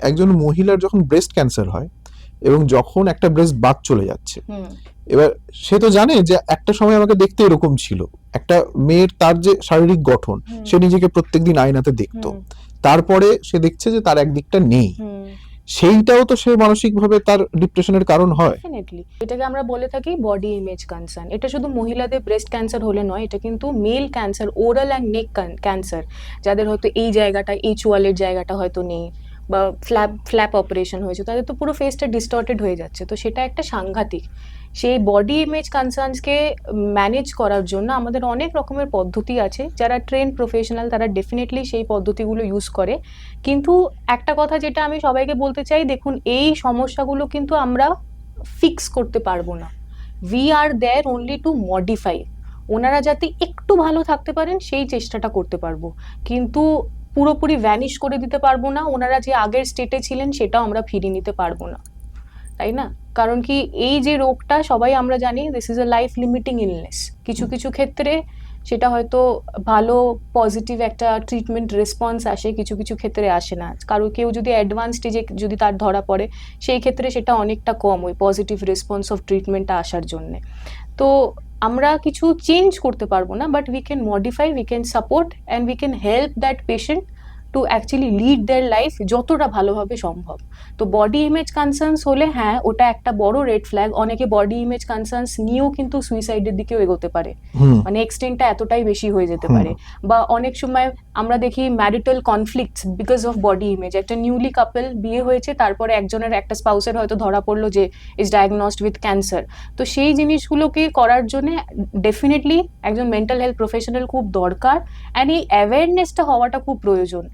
একজন মহিলার যখন ব্রেস্ট ক্যান্সার হয় এবং যখন একটা ব্রেস্ট বাদ চলে যাচ্ছে, এবার সে তো জানে যে একটা সময় আমাকে দেখতে এরকম ছিল, একটা মেয়ের তার যে শারীরিক গঠন, সে নিজেকে প্রত্যেকদিন আয়নাতে দেখতো, তারপরে সে দেখছে যে তার একদিকটা নেই, সেইটাও তো সে মানসিকভাবে তার ডিপ্রেশনের কারণ হয়। ডেফিনেটলি এটাকে আমরা বলে থাকি বডি ইমেজ কনসার্ন। এটা শুধু মহিলাদের ব্রেস্ট ক্যান্সার হলে নয়, এটা কিন্তু male cancer, oral and neck cancer, যাদের হয়তো এই জায়গাটা, এই চোয়ালের জায়গাটা হয়তো নেই, বা ফ্ল্যাপ অপারেশন হয়েছে, তাদের তো পুরো ফেসটা ডিস্টর্টেড হয়ে যাচ্ছে, তো সেটা একটা সাংঘাতিক। সেই বডি ইমেজ কনসার্নসকে ম্যানেজ করার জন্য আমাদের অনেক রকমের পদ্ধতি আছে, যারা ট্রেন প্রফেশনাল তারা ডেফিনেটলি সেই পদ্ধতিগুলো ইউজ করে। কিন্তু একটা কথা যেটা আমি সবাইকে বলতে চাই, দেখুন এই সমস্যাগুলো কিন্তু আমরা ফিক্স করতে পারবো না, we are there only to modify. ওনারা যাতে একটু ভালো থাকতে পারেন সেই চেষ্টাটা করতে পারবো, কিন্তু পুরোপুরি ভ্যানিশ করে দিতে পারবো না, ওনারা যে আগের স্টেটে ছিলেন সেটাও আমরা ফিরিয়ে নিতে পারবো না, তাই না? কারণ কি, এই যে রোগটা সবাই আমরা জানি this is a life limiting illness. কিছু কিছু ক্ষেত্রে সেটা হয়তো ভালো পজিটিভ একটা ট্রিটমেন্ট রেসপন্স আসে, কিছু কিছু ক্ষেত্রে আসে না। কারো কেউ যদি অ্যাডভান্স স্টেজে যদি তার ধরা পড়ে, সেই ক্ষেত্রে সেটা অনেকটা কম ওই পজিটিভ রেসপন্স অফ ট্রিটমেন্টটা আসার জন্যে। তো আমরা কিছু চেঞ্জ করতে পারবো না, but we can modify, we can support and we can help that patient to actually lead their life যতটা ভালোভাবে সম্ভব। তো বডি ইমেজ কনসার্নস হলে হ্যাঁ, ওটা একটা বড় রেড ফ্ল্যাগ। অনেকে বডি ইমেজ কনসার্নস নিয়েও কিন্তু সুইসাইডের দিকেও এগোতে পারে, মানে এক্সটেন্টটা এতটাই বেশি হয়ে যেতে পারে। বা অনেক সময় আমরা দেখি marital conflicts because of body image. একটা নিউলি কাপল বিয়ে হয়েছে, তারপরে একজনের একটা স্পাউসের হয়তো ধরা পড়লো যে ইজ ডায়াগনোসড উইথ ক্যান্সার। তো সেই জিনিসগুলোকে করার জন্য ডেফিনেটলি একজন মেন্টাল হেলথ প্রফেশনাল খুব দরকার, অ্যান্ড এই অ্যাওয়ারনেসটা হওয়াটা খুব প্রয়োজন।